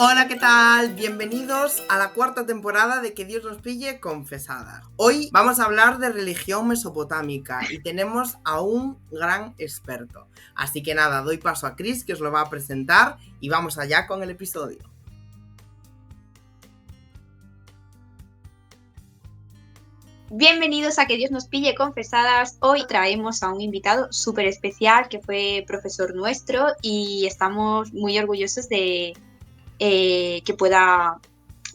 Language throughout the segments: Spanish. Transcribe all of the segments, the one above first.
Hola, ¿qué tal? Bienvenidos a la cuarta temporada de Que Dios nos pille confesadas. Hoy vamos a hablar de religión mesopotámica y tenemos a un gran experto. Así que nada, doy paso a Chris, que os lo va a presentar, y vamos allá con el episodio. Bienvenidos a Que Dios nos pille confesadas. Hoy traemos a un invitado súper especial que fue profesor nuestro y estamos muy orgullosos de que pueda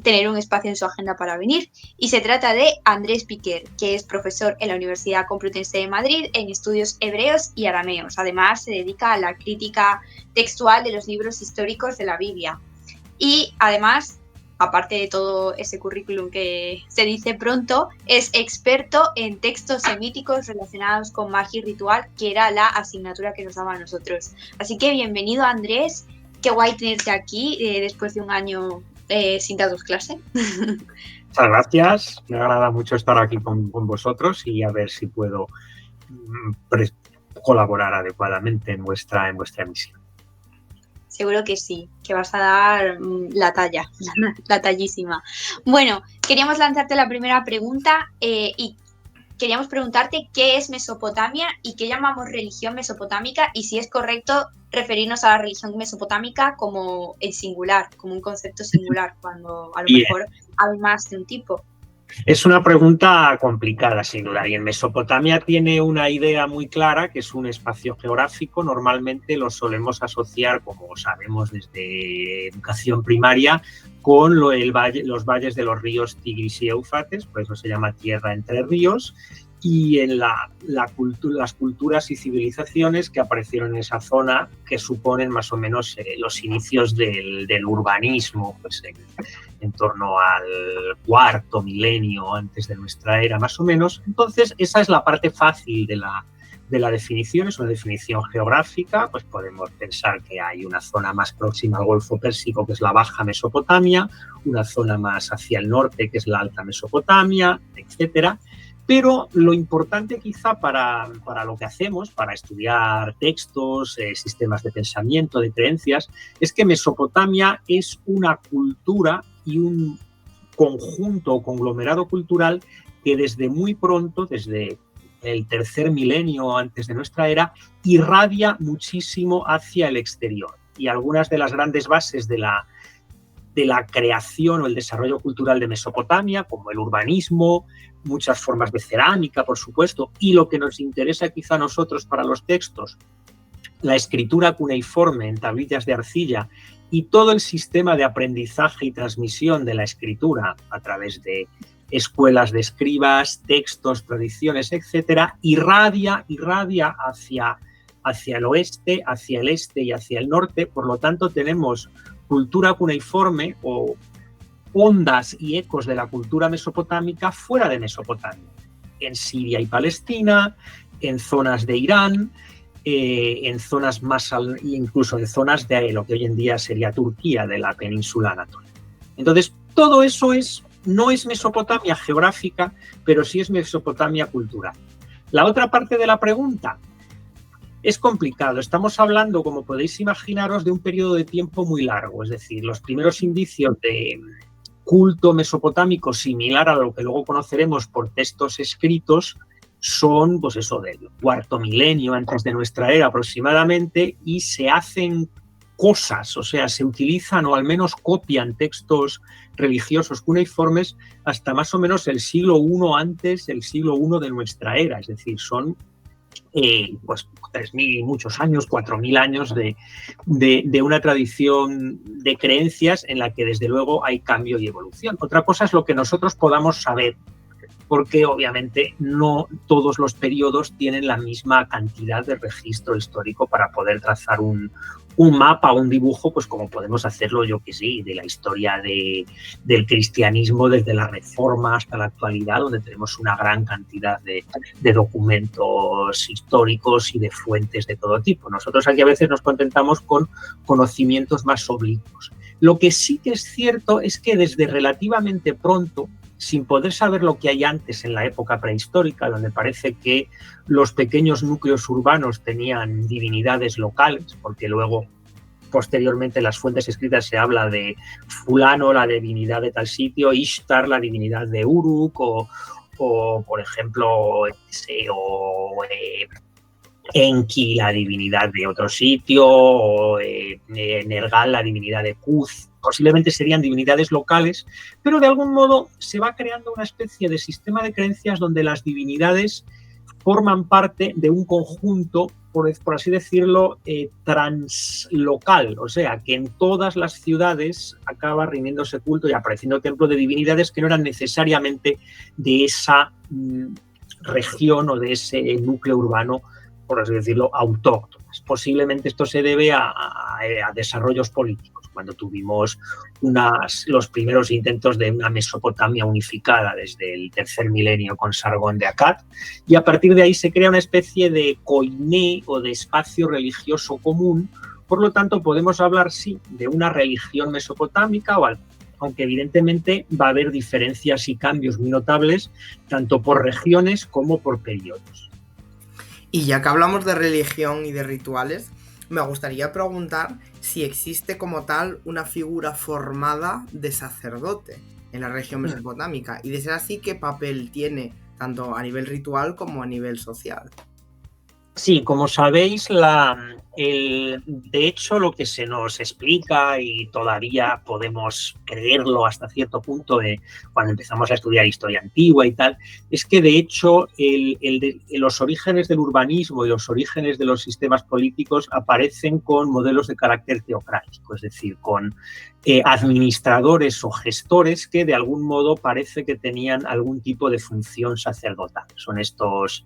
tener un espacio en su agenda para venir. Y se trata de Andrés Piquer, que es profesor en la Universidad Complutense de Madrid en estudios hebreos y arameos. Además, se dedica a la crítica textual de los libros históricos de la Biblia. Y además, aparte de todo ese currículum que se dice pronto, es experto en textos semíticos relacionados con magia y ritual, que era la asignatura que nos daba a nosotros. Así que bienvenido, Andrés. Qué guay tenerte aquí después de un año sin daros clase. Muchas gracias. Me agrada mucho estar aquí con vosotros y a ver si puedo colaborar adecuadamente en vuestra emisión. Seguro que sí, que vas a dar la talla, la tallísima. Bueno, queríamos lanzarte la primera pregunta y queríamos preguntarte qué es Mesopotamia y qué llamamos religión mesopotámica y si es correcto referirnos a la religión mesopotámica como el singular, como un concepto singular, cuando a lo mejor hay más de un tipo. Es una pregunta complicada, sin duda, y en Mesopotamia tiene una idea muy clara, que es un espacio geográfico. Normalmente lo solemos asociar, como sabemos desde educación primaria, con los valles de los ríos Tigris y Éufrates, por eso se llama tierra entre ríos, y en las culturas y civilizaciones que aparecieron en esa zona, que suponen más o menos los inicios del urbanismo, pues en torno al cuarto milenio antes de nuestra era, más o menos. Entonces, esa es la parte fácil de la definición, es una definición geográfica. Pues podemos pensar que hay una zona más próxima al Golfo Pérsico, que es la Baja Mesopotamia, una zona más hacia el norte, que es la Alta Mesopotamia, etcétera. Pero lo importante quizá para lo que hacemos, para estudiar textos, sistemas de pensamiento, de creencias, es que Mesopotamia es una cultura y un conjunto o conglomerado cultural que desde muy pronto, desde el tercer milenio antes de nuestra era, irradia muchísimo hacia el exterior. Y algunas de las grandes bases de la creación o el desarrollo cultural de Mesopotamia, como el urbanismo, muchas formas de cerámica, por supuesto, y lo que nos interesa quizá a nosotros para los textos, la escritura cuneiforme en tablillas de arcilla y todo el sistema de aprendizaje y transmisión de la escritura a través de escuelas de escribas, textos, tradiciones, etcétera, irradia hacia el oeste, hacia el este y hacia el norte. Por lo tanto, tenemos cultura cuneiforme o ondas y ecos de la cultura mesopotámica fuera de Mesopotamia, en Siria y Palestina, en zonas de Irán, en zonas incluso en zonas de lo que hoy en día sería Turquía, de la península anatolia. Entonces, todo eso no es Mesopotamia geográfica, pero sí es Mesopotamia cultural. La otra parte de la pregunta es complicado. Estamos hablando, como podéis imaginaros, de un periodo de tiempo muy largo. Es decir, los primeros indicios de culto mesopotámico similar a lo que luego conoceremos por textos escritos son, pues eso, del cuarto milenio antes de nuestra era aproximadamente, y se hacen cosas, o sea, se utilizan o al menos copian textos religiosos cuneiformes hasta más o menos el siglo I antes del siglo I de nuestra era. Es decir, son pues 3.000 y muchos años, 4.000 años de una tradición de creencias en la que desde luego hay cambio y evolución. Otra cosa es lo que nosotros podamos saber, porque obviamente no todos los periodos tienen la misma cantidad de registro histórico para poder trazar un mapa, un dibujo, pues como podemos hacerlo, yo que sé, de la historia del cristianismo desde la Reforma hasta la actualidad, donde tenemos una gran cantidad de documentos históricos y de fuentes de todo tipo. Nosotros aquí a veces nos contentamos con conocimientos más oblicuos. Lo que sí que es cierto es que desde relativamente pronto, sin poder saber lo que hay antes en la época prehistórica, donde parece que los pequeños núcleos urbanos tenían divinidades locales, porque luego posteriormente en las fuentes escritas se habla de fulano, la divinidad de tal sitio, Ishtar, la divinidad de Uruk, o por ejemplo, Enki, la divinidad de otro sitio, o Nergal, la divinidad de Kuz. Posiblemente serían divinidades locales, pero de algún modo se va creando una especie de sistema de creencias donde las divinidades forman parte de un conjunto, por así decirlo, translocal, o sea, que en todas las ciudades acaba rindiéndose culto y apareciendo templo de divinidades que no eran necesariamente de esa región o de ese núcleo urbano, por así decirlo, autóctonas. Posiblemente esto se debe a desarrollos políticos, cuando tuvimos los primeros intentos de una Mesopotamia unificada desde el tercer milenio con Sargón de Akkad, y a partir de ahí se crea una especie de koiné o de espacio religioso común. Por lo tanto, podemos hablar, sí, de una religión mesopotámica, aunque evidentemente va a haber diferencias y cambios muy notables, tanto por regiones como por periodos. Y ya que hablamos de religión y de rituales, me gustaría preguntar si existe como tal una figura formada de sacerdote en la región mesopotámica, y de ser así, ¿qué papel tiene tanto a nivel ritual como a nivel social? Sí, como sabéis, de hecho lo que se nos explica, y todavía podemos creerlo hasta cierto punto cuando empezamos a estudiar historia antigua y tal, es que de hecho los orígenes del urbanismo y los orígenes de los sistemas políticos aparecen con modelos de carácter teocrático, es decir, con administradores o gestores que de algún modo parece que tenían algún tipo de función sacerdotal. Son estos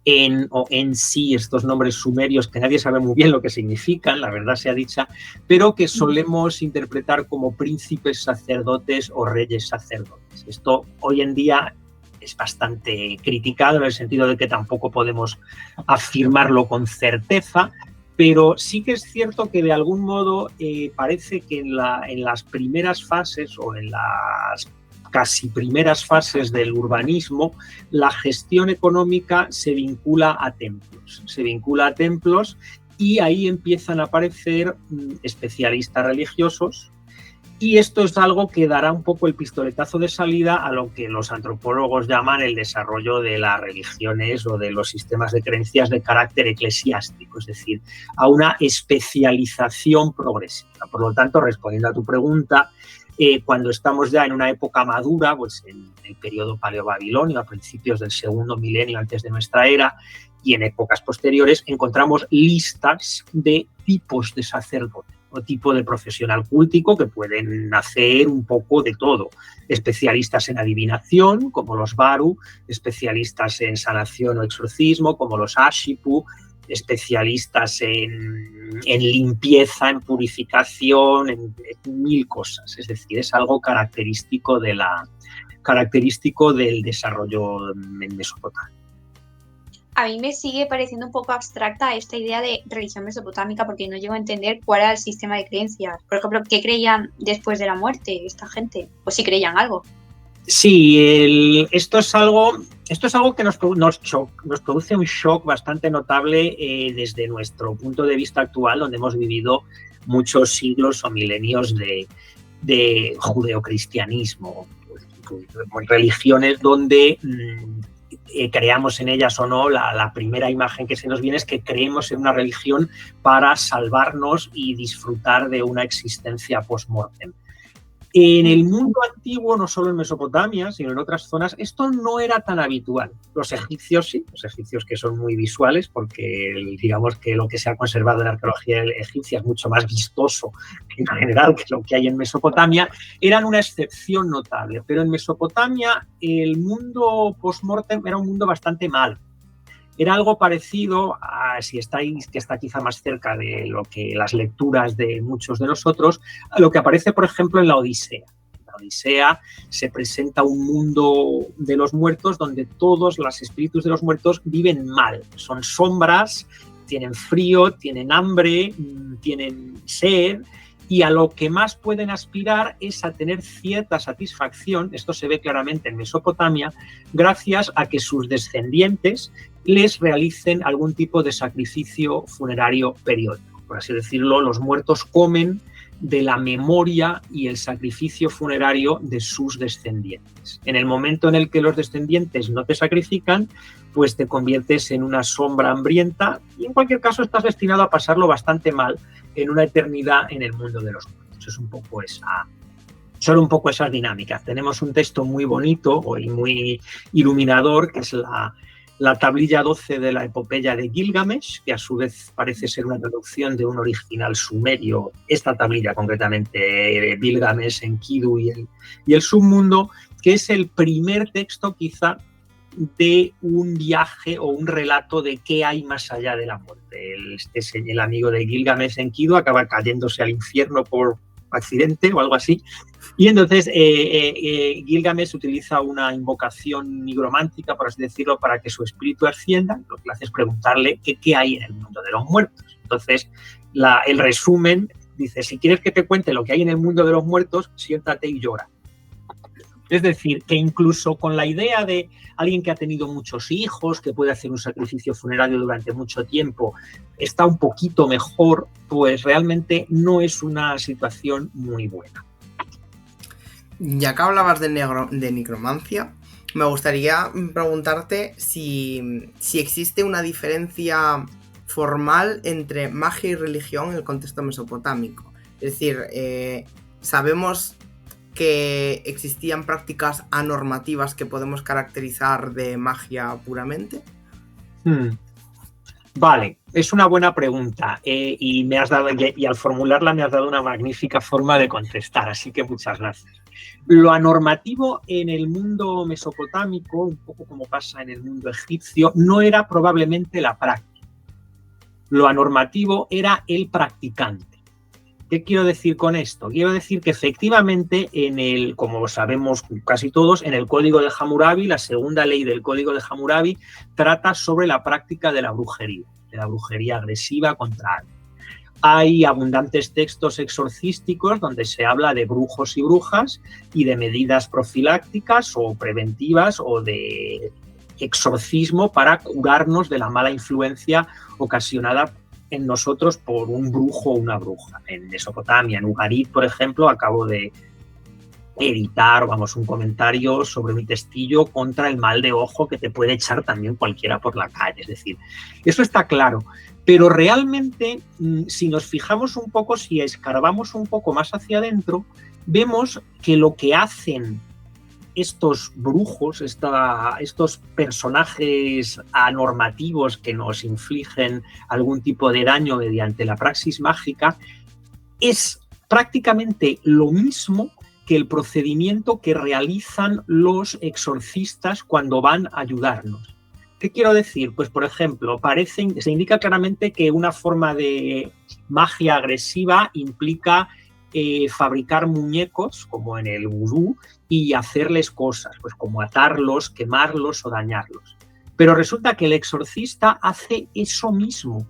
estos nombres sumerios que nadie sabe muy bien lo que significan, la verdad sea dicha, pero que solemos interpretar como príncipes sacerdotes o reyes sacerdotes. Esto hoy en día es bastante criticado en el sentido de que tampoco podemos afirmarlo con certeza, pero sí que es cierto que de algún modo parece que en las primeras fases o en las casi primeras fases del urbanismo, la gestión económica se vincula a templos, y ahí empiezan a aparecer especialistas religiosos, y esto es algo que dará un poco el pistoletazo de salida a lo que los antropólogos llaman el desarrollo de las religiones o de los sistemas de creencias de carácter eclesiástico, es decir, a una especialización progresiva. Por lo tanto, respondiendo a tu pregunta, cuando estamos ya en una época madura, pues en el periodo paleobabilonio, a principios del segundo milenio antes de nuestra era, y en épocas posteriores, encontramos listas de tipos de sacerdote o tipo de profesional cúltico que pueden hacer un poco de todo. Especialistas en adivinación, como los Baru, especialistas en sanación o exorcismo, como los Ashipu, especialistas en limpieza, en purificación, en mil cosas. Es decir, es algo característico del desarrollo en Mesopotamia. A mí me sigue pareciendo un poco abstracta esta idea de religión mesopotámica, porque no llego a entender cuál era el sistema de creencias. Por ejemplo, ¿qué creían después de la muerte esta gente? O si creían algo. Sí, esto es algo que nos produce un shock bastante notable desde nuestro punto de vista actual, donde hemos vivido muchos siglos o milenios de judeocristianismo, religiones donde creamos en ellas o no, la primera imagen que se nos viene es que creemos en una religión para salvarnos y disfrutar de una existencia post-mortem. En el mundo antiguo, no solo en Mesopotamia, sino en otras zonas, esto no era tan habitual. Los egipcios sí, los egipcios que son muy visuales, porque digamos que lo que se ha conservado en la arqueología egipcia es mucho más vistoso en general que lo que hay en Mesopotamia, eran una excepción notable. Pero en Mesopotamia el mundo post-mortem era un mundo bastante malo. Era algo parecido a, que está quizá más cerca de lo que las lecturas de muchos de nosotros, a lo que aparece, por ejemplo, en la Odisea. En la Odisea se presenta un mundo de los muertos donde todos los espíritus de los muertos viven mal. Son sombras, tienen frío, tienen hambre, tienen sed, y a lo que más pueden aspirar es a tener cierta satisfacción, esto se ve claramente en Mesopotamia, gracias a que sus descendientes les realicen algún tipo de sacrificio funerario periódico. por así decirlo, los muertos comen de la memoria y el sacrificio funerario de sus descendientes. En el momento en el que los descendientes no te sacrifican, pues te conviertes en una sombra hambrienta y en cualquier caso estás destinado a pasarlo bastante mal en una eternidad en el mundo de los muertos. Es un poco son un poco esas dinámicas. Tenemos un texto muy bonito y muy iluminador, que es la tablilla 12 de la epopeya de Gilgamesh, que a su vez parece ser una traducción de un original sumerio, esta tablilla concretamente, Gilgamesh, Enkidu y el submundo, que es el primer texto quizá de un viaje o un relato de qué hay más allá de la muerte. El amigo de Gilgamesh, Enkidu, acaba cayéndose al infierno por accidente o algo así. Y entonces Gilgamesh utiliza una invocación nigromántica, por así decirlo, para que su espíritu ascienda. Lo que le hace es preguntarle qué hay en el mundo de los muertos. Entonces, el resumen dice, si quieres que te cuente lo que hay en el mundo de los muertos, siéntate y llora. Es decir, que incluso con la idea de alguien que ha tenido muchos hijos, que puede hacer un sacrificio funerario durante mucho tiempo, está un poquito mejor, pues realmente no es una situación muy buena. Ya que hablabas de necromancia, me gustaría preguntarte si existe una diferencia formal entre magia y religión en el contexto mesopotámico. Es decir, sabemos que existían prácticas anormativas que podemos caracterizar de magia puramente. Vale, es una buena pregunta y al formularla me has dado una magnífica forma de contestar, así que muchas gracias. Lo anormativo en el mundo mesopotámico, un poco como pasa en el mundo egipcio, no era probablemente la práctica. Lo anormativo era el practicante. ¿Qué quiero decir con esto? Quiero decir que efectivamente, como sabemos casi todos, en el Código de Hammurabi, la segunda ley del Código de Hammurabi, trata sobre la práctica de la brujería agresiva contra alguien. Hay abundantes textos exorcísticos donde se habla de brujos y brujas y de medidas profilácticas o preventivas o de exorcismo para curarnos de la mala influencia ocasionada en nosotros por un brujo o una bruja. En Mesopotamia, en Ugarit, por ejemplo, acabo de editar, un comentario sobre mi testillo contra el mal de ojo que te puede echar también cualquiera por la calle. Es decir, eso está claro. Pero realmente, si nos fijamos un poco, si escarbamos un poco más hacia adentro, vemos que lo que hacen estos brujos, estos personajes anormativos que nos infligen algún tipo de daño mediante la praxis mágica, es prácticamente lo mismo que el procedimiento que realizan los exorcistas cuando van a ayudarnos. ¿Qué quiero decir? Pues, por ejemplo, se indica claramente que una forma de magia agresiva implica fabricar muñecos, como en el vudú, y hacerles cosas, pues como atarlos, quemarlos o dañarlos. Pero resulta que el exorcista hace eso mismo.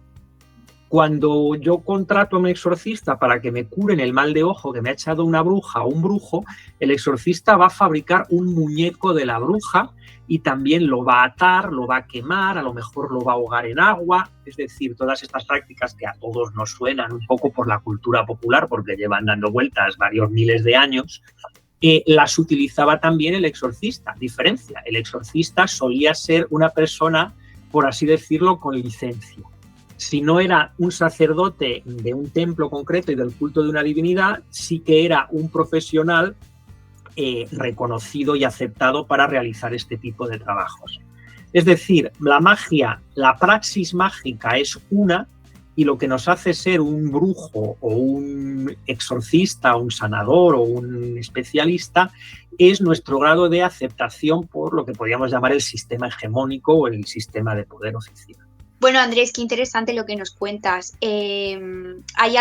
Cuando yo contrato a un exorcista para que me curen el mal de ojo que me ha echado una bruja o un brujo, el exorcista va a fabricar un muñeco de la bruja y también lo va a atar, lo va a quemar, a lo mejor lo va a ahogar en agua. Es decir, todas estas prácticas que a todos nos suenan un poco por la cultura popular, porque llevan dando vueltas varios miles de años, las utilizaba también el exorcista. Diferencia, el exorcista solía ser una persona, por así decirlo, con licencia. Si no era un sacerdote de un templo concreto y del culto de una divinidad, sí que era un profesional reconocido y aceptado para realizar este tipo de trabajos. Es decir, la magia, la praxis mágica es una, y lo que nos hace ser un brujo o un exorcista, un sanador o un especialista es nuestro grado de aceptación por lo que podríamos llamar el sistema hegemónico o el sistema de poder oficial. Bueno, Andrés, qué interesante lo que nos cuentas. Hay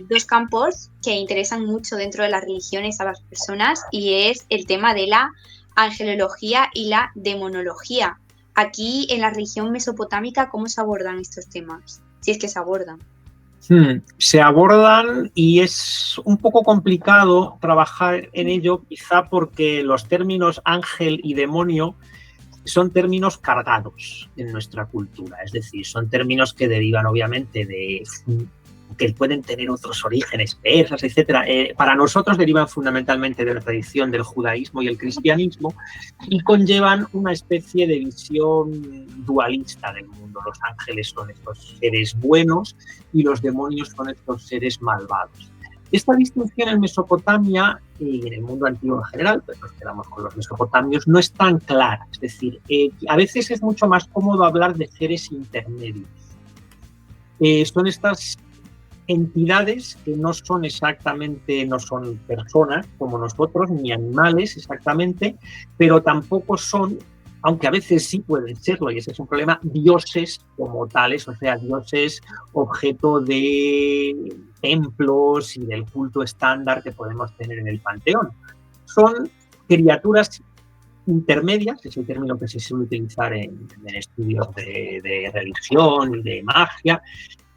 dos campos que interesan mucho dentro de las religiones a las personas, y es el tema de la angelología y la demonología. Aquí, en la religión mesopotámica, ¿cómo se abordan estos temas? Si es que se abordan. Se abordan y es un poco complicado trabajar en ello, quizá porque los términos ángel y demonio son términos cargados en nuestra cultura, es decir, son términos que derivan obviamente de que pueden tener otros orígenes persas, etcétera, para nosotros derivan fundamentalmente de la tradición del judaísmo y el cristianismo y conllevan una especie de visión dualista del mundo. Los ángeles son estos seres buenos y los demonios son estos seres malvados. Esta distinción en Mesopotamia y en el mundo antiguo en general, pues nos quedamos con los mesopotamios, no es tan clara. Es decir, a veces es mucho más cómodo hablar de seres intermedios. Son estas entidades que no son exactamente, no son personas como nosotros, ni animales exactamente, pero tampoco son, aunque a veces sí pueden serlo, y ese es un problema, dioses como tales, o sea, dioses objeto de templos y del culto estándar que podemos tener en el panteón. Son criaturas intermedias, es el término que se suele utilizar en estudios de religión y de magia,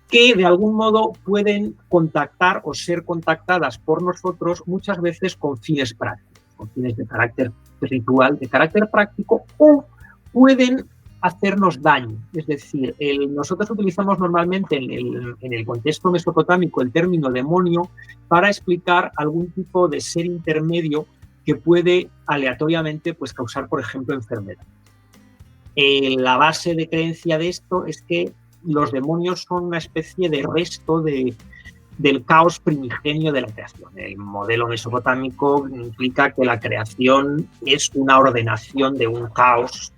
que de algún modo pueden contactar o ser contactadas por nosotros muchas veces con fines prácticos, con fines de carácter ritual, de carácter práctico, o pueden hacernos daño. Es decir, nosotros utilizamos normalmente en el contexto mesopotámico el término demonio para explicar algún tipo de ser intermedio que puede aleatoriamente pues, causar, por ejemplo, enfermedad. La base de creencia de esto es que los demonios son una especie de resto del caos primigenio de la creación. El modelo mesopotámico implica que la creación es una ordenación de un caos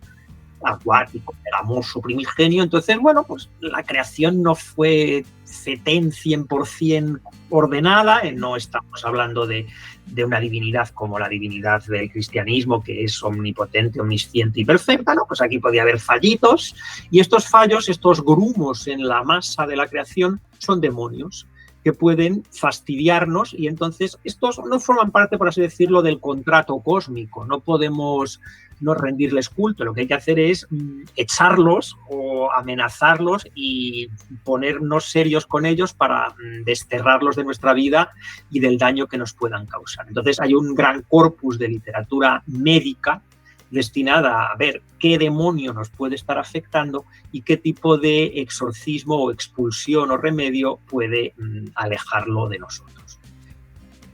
acuático, pelamoso, primigenio. Entonces, bueno, pues la creación no fue 100% ordenada, no estamos hablando de una divinidad como la divinidad del cristianismo, que es omnipotente, omnisciente y perfecta, ¿no? Pues aquí podía haber fallitos, y estos fallos, estos grumos en la masa de la creación, son demonios que pueden fastidiarnos, y entonces estos no forman parte, por así decirlo, del contrato cósmico. No podemos no rendirles culto. Lo que hay que hacer es echarlos o amenazarlos y ponernos serios con ellos para desterrarlos de nuestra vida y del daño que nos puedan causar. Entonces hay un gran corpus de literatura médica destinada a ver qué demonio nos puede estar afectando y qué tipo de exorcismo o expulsión o remedio puede alejarlo de nosotros.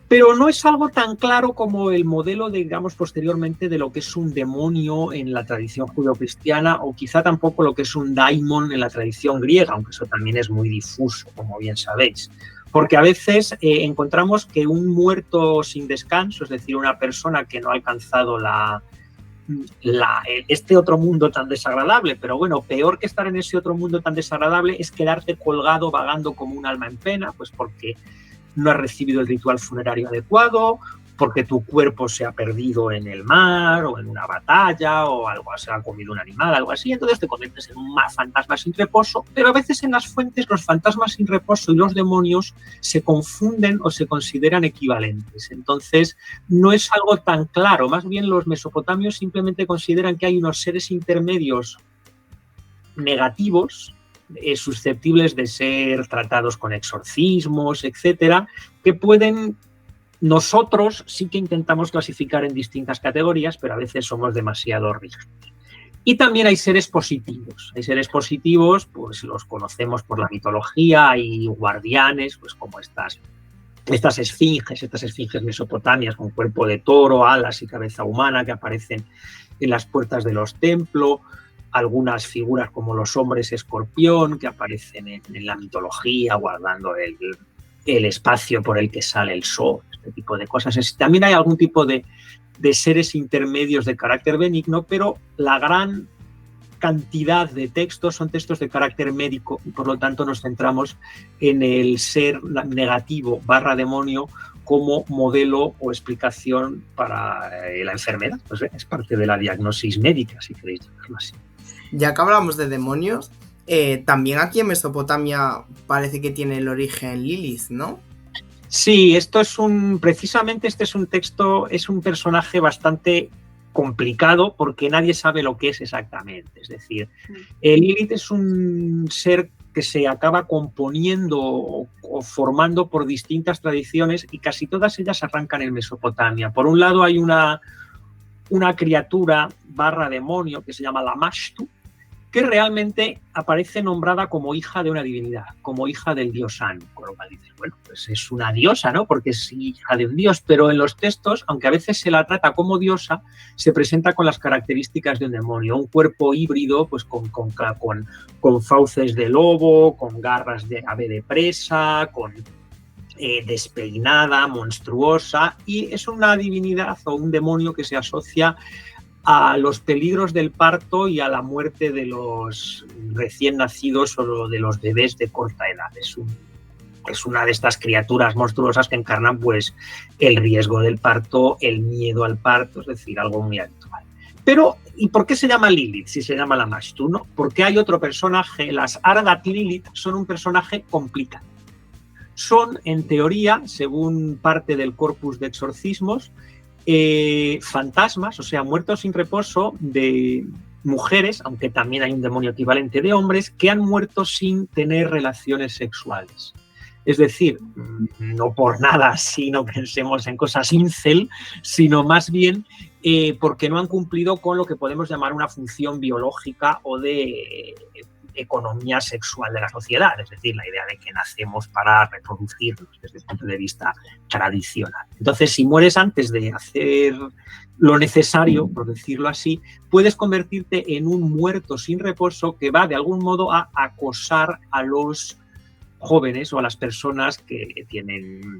Pero no es algo tan claro como el modelo, digamos, posteriormente de lo que es un demonio en la tradición judeocristiana, o quizá tampoco lo que es un daimon en la tradición griega, aunque eso también es muy difuso, como bien sabéis. Porque a veces encontramos que un muerto sin descanso, es decir, una persona que no ha alcanzado este otro mundo tan desagradable, pero bueno, peor que estar en ese otro mundo tan desagradable es quedarte colgado, vagando como un alma en pena, pues porque no has recibido el ritual funerario adecuado, porque tu cuerpo se ha perdido en el mar o en una batalla o algo, se ha comido un animal, algo así, entonces te conviertes en un fantasma sin reposo. Pero a veces en las fuentes los fantasmas sin reposo y los demonios se confunden o se consideran equivalentes. Entonces no es algo tan claro, más bien los mesopotamios simplemente consideran que hay unos seres intermedios negativos, susceptibles de ser tratados con exorcismos, etcétera, que pueden, nosotros sí que intentamos clasificar en distintas categorías, pero a veces somos demasiado rígidos. Y también hay seres positivos. Hay seres positivos, pues los conocemos por la mitología, hay guardianes, pues como estas esfinges mesopotamias con cuerpo de toro, alas y cabeza humana que aparecen en las puertas de los templos. Algunas figuras como los hombres escorpión que aparecen en la mitología guardando el espacio por el que sale el sol, este tipo de cosas. También hay algún tipo de seres intermedios de carácter benigno, pero la gran cantidad de textos son textos de carácter médico y por lo tanto nos centramos en el ser negativo / demonio como modelo o explicación para la enfermedad. Pues es parte de la diagnosis médica, si queréis llamarlo así. Ya que hablamos de demonios, también aquí en Mesopotamia parece que tiene el origen Lilith, ¿no? Sí, precisamente este es un texto, es un personaje bastante complicado porque nadie sabe lo que es exactamente. Es decir, Lilith es un ser que se acaba componiendo o formando por distintas tradiciones y casi todas ellas arrancan en Mesopotamia. Por un lado hay una criatura / demonio que se llama Lamashtu, que realmente aparece nombrada como hija de una divinidad, como hija del dios Anu, con lo cual dices, bueno, pues es una diosa, ¿no? Porque es hija de un dios, pero en los textos, aunque a veces se la trata como diosa, se presenta con las características de un demonio, un cuerpo híbrido, pues con fauces de lobo, con garras de ave de presa, con despeinada, monstruosa, y es una divinidad o un demonio que se asocia a los peligros del parto y a la muerte de los recién nacidos o de los bebés de corta edad. Es una de estas criaturas monstruosas que encarnan pues el riesgo del parto, el miedo al parto, es decir, algo muy actual. Pero, ¿y por qué se llama Lilith si se llama Lamashtu, no? Porque hay otro personaje, las Ardat Lilith son un personaje complicado. Son, en teoría, según parte del corpus de exorcismos, fantasmas, o sea, muertos sin reposo de mujeres, aunque también hay un demonio equivalente de hombres, que han muerto sin tener relaciones sexuales. Es decir, no por nada así, no pensemos en cosas incel, sino más bien porque no han cumplido con lo que podemos llamar una función biológica o de economía sexual de la sociedad, es decir, la idea de que nacemos para reproducirnos desde el punto de vista tradicional. Entonces, si mueres antes de hacer lo necesario, por decirlo así, puedes convertirte en un muerto sin reposo que va de algún modo a acosar a los jóvenes o a las personas que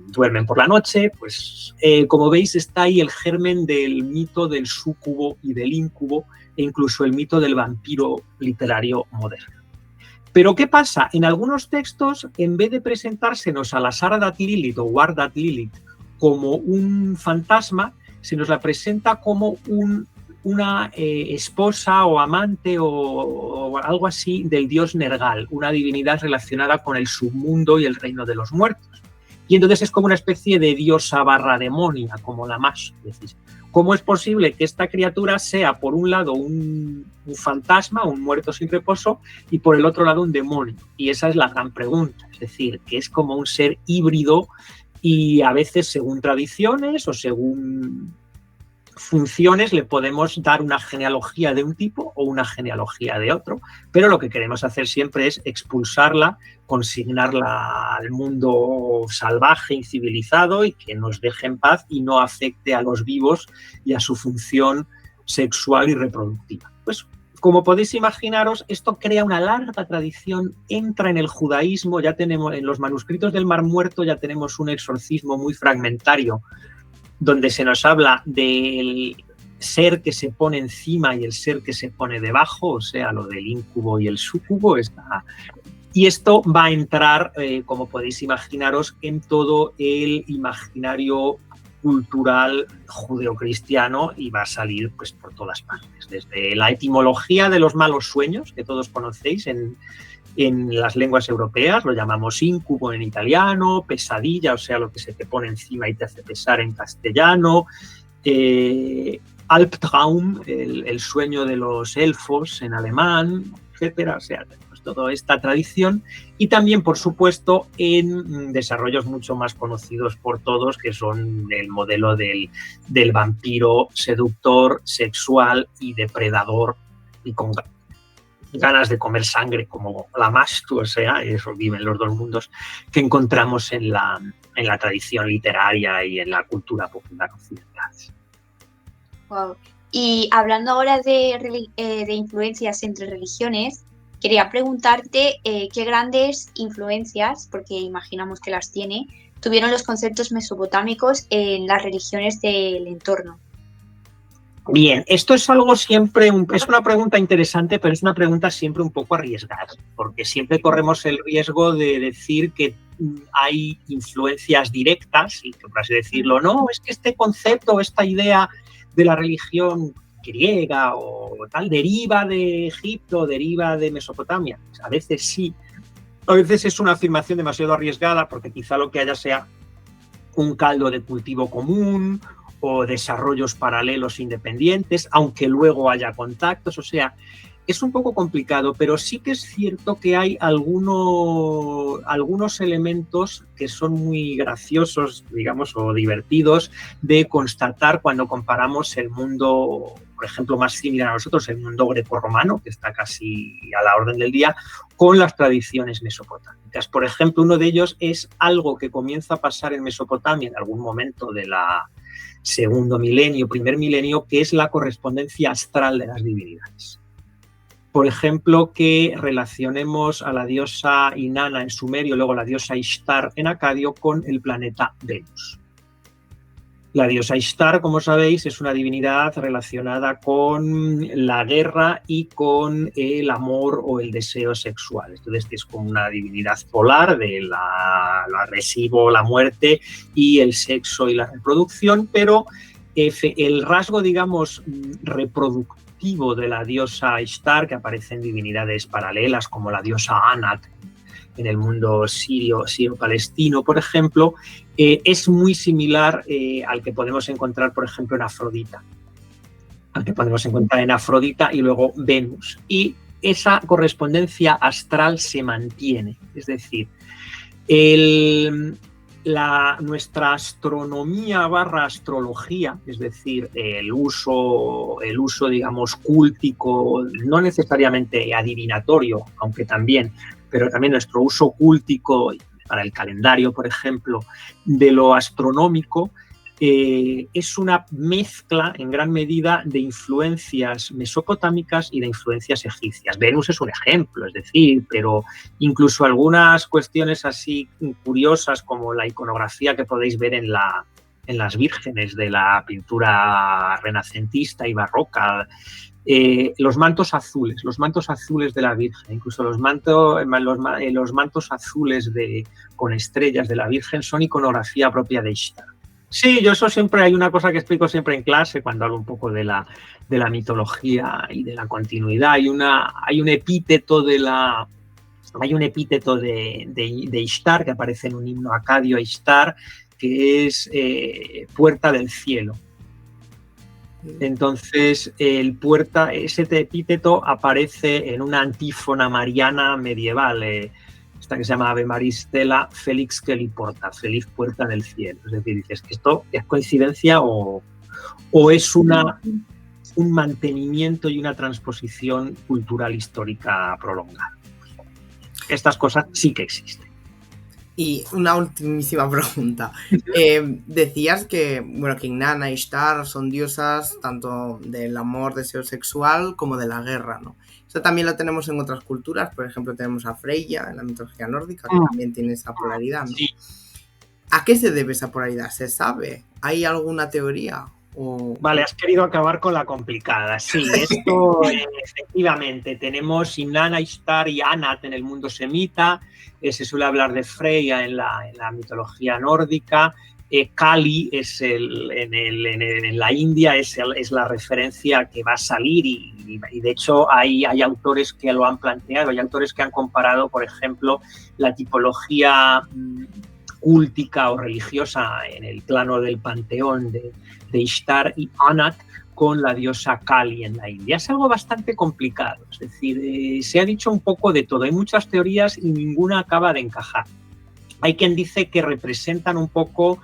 duermen por la noche. Pues como veis, está ahí el germen del mito del súcubo y del íncubo e incluso el mito del vampiro literario moderno. Pero ¿qué pasa? En algunos textos, en vez de presentársenos a la Ardat Lilith o Wardat Lilith como un fantasma, se nos la presenta como una esposa o amante o algo así del dios Nergal, una divinidad relacionada con el submundo y el reino de los muertos. Y entonces es como una especie de diosa / demonia, como Lamashtu. ¿Cómo es posible que esta criatura sea, por un lado, un fantasma, un muerto sin reposo, y por el otro lado un demonio? Y esa es la gran pregunta. Es decir, que es como un ser híbrido y a veces, según tradiciones o según funciones, le podemos dar una genealogía de un tipo o una genealogía de otro, pero lo que queremos hacer siempre es expulsarla, consignarla al mundo salvaje, incivilizado, y que nos deje en paz y no afecte a los vivos y a su función sexual y reproductiva. Pues, como podéis imaginaros, esto crea una larga tradición, entra en el judaísmo, ya tenemos en los manuscritos del Mar Muerto, ya tenemos un exorcismo muy fragmentario donde se nos habla del ser que se pone encima y el ser que se pone debajo, o sea, lo del íncubo y el súcubo. Y esto va a entrar, como podéis imaginaros, en todo el imaginario cultural judeocristiano y va a salir pues por todas partes. Desde la etimología de los malos sueños, que todos conocéis en las lenguas europeas, lo llamamos íncubo en italiano, pesadilla, o sea, lo que se te pone encima y te hace pesar en castellano, Albtraum, el sueño de los elfos en alemán, etcétera. O sea, tenemos toda esta tradición y también, por supuesto, en desarrollos mucho más conocidos por todos, que son el modelo del vampiro seductor, sexual y depredador y con ganas de comer sangre como Lamashtu, o sea, eso viven los dos mundos que encontramos en la tradición literaria y en la cultura popular occidental. Wow. Y hablando ahora de influencias entre religiones, quería preguntarte qué grandes influencias, porque imaginamos que las tiene, tuvieron los conceptos mesopotámicos en las religiones del entorno. Bien, esto es algo siempre, es una pregunta interesante, pero es una pregunta siempre un poco arriesgada, porque siempre corremos el riesgo de decir que hay influencias directas y que, por así decirlo, no, es que este concepto, esta idea de la religión griega o tal deriva de Egipto, deriva de Mesopotamia. A veces sí, a veces es una afirmación demasiado arriesgada porque quizá lo que haya sea un caldo de cultivo común o desarrollos paralelos independientes, aunque luego haya contactos. O sea, es un poco complicado, pero sí que es cierto que hay algunos elementos que son muy graciosos, digamos, o divertidos de constatar cuando comparamos el mundo por ejemplo, más similar a nosotros, el mundo grecorromano, que está casi a la orden del día, con las tradiciones mesopotámicas. Por ejemplo, uno de ellos es algo que comienza a pasar en Mesopotamia en algún momento de la segundo milenio, primer milenio, que es la correspondencia astral de las divinidades. Por ejemplo, que relacionemos a la diosa Inanna en sumerio, luego la diosa Ishtar en acadio, con el planeta Venus. La diosa Ishtar, como sabéis, es una divinidad relacionada con la guerra y con el amor o el deseo sexual. Entonces es como una divinidad polar de la agresivo, la muerte y el sexo y la reproducción, pero el rasgo, digamos, reproductivo de la diosa Ishtar, que aparece en divinidades paralelas como la diosa Anat en el mundo sirio-palestino, por ejemplo, es muy similar al que podemos encontrar, por ejemplo, en Afrodita. Al que podemos encontrar en Afrodita y luego Venus. Y esa correspondencia astral se mantiene. Es decir, nuestra astronomía / astrología, es decir, el uso, digamos, cúltico, no necesariamente adivinatorio, aunque también, pero también nuestro uso cúltico para el calendario, por ejemplo, de lo astronómico, es una mezcla en gran medida de influencias mesopotámicas y de influencias egipcias. Venus es un ejemplo, es decir, pero incluso algunas cuestiones así curiosas como la iconografía que podéis ver en las vírgenes de la pintura renacentista y barroca, los mantos azules de la Virgen, incluso los mantos azules con estrellas de la Virgen son iconografía propia de Ishtar. Sí, yo eso siempre, hay una cosa que explico siempre en clase cuando hablo un poco de la mitología y de la continuidad. Hay un epíteto de Ishtar que aparece en un himno acadio a Ishtar, que es puerta del cielo. Entonces, ese epíteto aparece en una antífona mariana medieval, esta que se llama Ave Maris Stella, Felix que li porta, feliz puerta del cielo. Es decir, dices que esto es coincidencia o es un mantenimiento y una transposición cultural histórica prolongada. Estas cosas sí que existen. Y una ultimísima pregunta. Decías que Inanna y Ishtar son diosas tanto del amor, deseo sexual, como de la guerra, ¿no? Eso también lo tenemos en otras culturas. Por ejemplo, tenemos a Freya en la mitología nórdica, que también tiene esa polaridad, ¿no? Sí. ¿A qué se debe esa polaridad? ¿Se sabe? ¿Hay alguna teoría? Vale, has querido acabar con la complicada. Sí, esto efectivamente. Tenemos Inanna, Ishtar y Anat en el mundo semita. Se suele hablar de Freya en la mitología nórdica. Kali es en la India es la referencia que va a salir y de hecho hay autores que lo han planteado, hay autores que han comparado, por ejemplo, la tipología cúltica o religiosa en el plano del panteón de Ishtar y Anat con la diosa Kali en la India. Es algo bastante complicado, es decir, se ha dicho un poco de todo, hay muchas teorías y ninguna acaba de encajar. Hay quien dice que representan un poco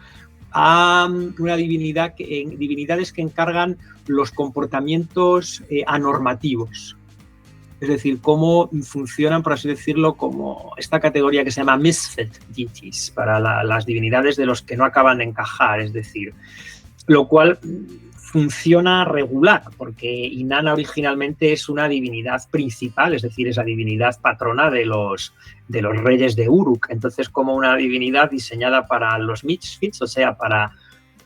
a una divinidades que encargan los comportamientos anormativos. Es decir, cómo funcionan, por así decirlo, como esta categoría que se llama misfit deities, para las divinidades de los que no acaban de encajar, es decir, lo cual funciona regular, porque Inanna originalmente es una divinidad principal, es decir, es la divinidad patrona de los reyes de Uruk. Entonces, como una divinidad diseñada para los misfits, o sea, para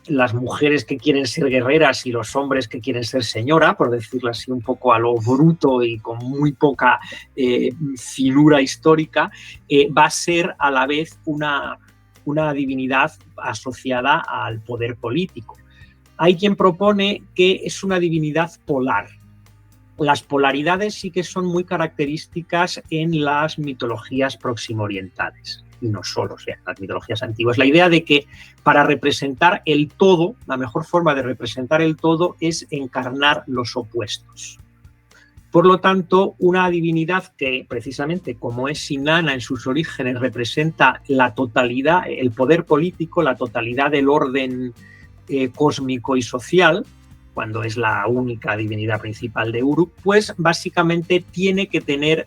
las mujeres que quieren ser guerreras y los hombres que quieren ser señora, por decirlo así un poco a lo bruto y con muy poca finura histórica, va a ser a la vez una divinidad asociada al poder político. Hay quien propone que es una divinidad polar. Las polaridades sí que son muy características en las mitologías proximo-orientales, y no solo, o sea, en las mitologías antiguas. La idea de que para representar el todo, la mejor forma de representar el todo es encarnar los opuestos. Por lo tanto, una divinidad que precisamente, como es Inanna en sus orígenes, representa la totalidad, el poder político, la totalidad del orden cósmico y social, cuando es la única divinidad principal de Uruk, pues básicamente tiene que tener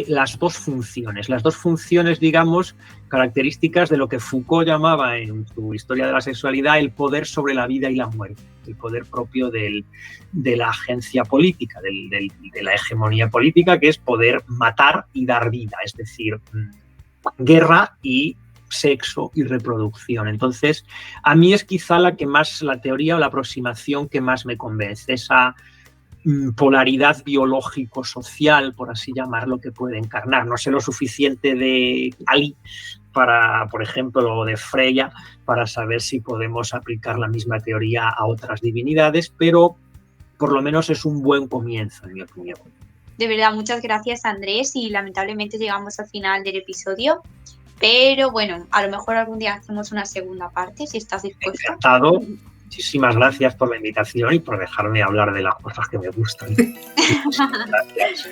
las dos funciones, digamos, características de lo que Foucault llamaba en su Historia de la Sexualidad el poder sobre la vida y la muerte, el poder propio de la agencia política, de la hegemonía política, que es poder matar y dar vida, es decir, guerra y sexo y reproducción. Entonces, a mí es quizá la teoría o la aproximación que más me convence, esa polaridad biológico-social, por así llamarlo, que puede encarnar. No sé lo suficiente de Kali por ejemplo, o de Freya, para saber si podemos aplicar la misma teoría a otras divinidades, pero por lo menos es un buen comienzo, en mi opinión. De verdad, muchas gracias, Andrés, y lamentablemente llegamos al final del episodio, pero bueno, a lo mejor algún día hacemos una segunda parte, si estás dispuesto. Encantado. Muchísimas gracias por la invitación y por dejarme hablar de las cosas que me gustan. Gracias.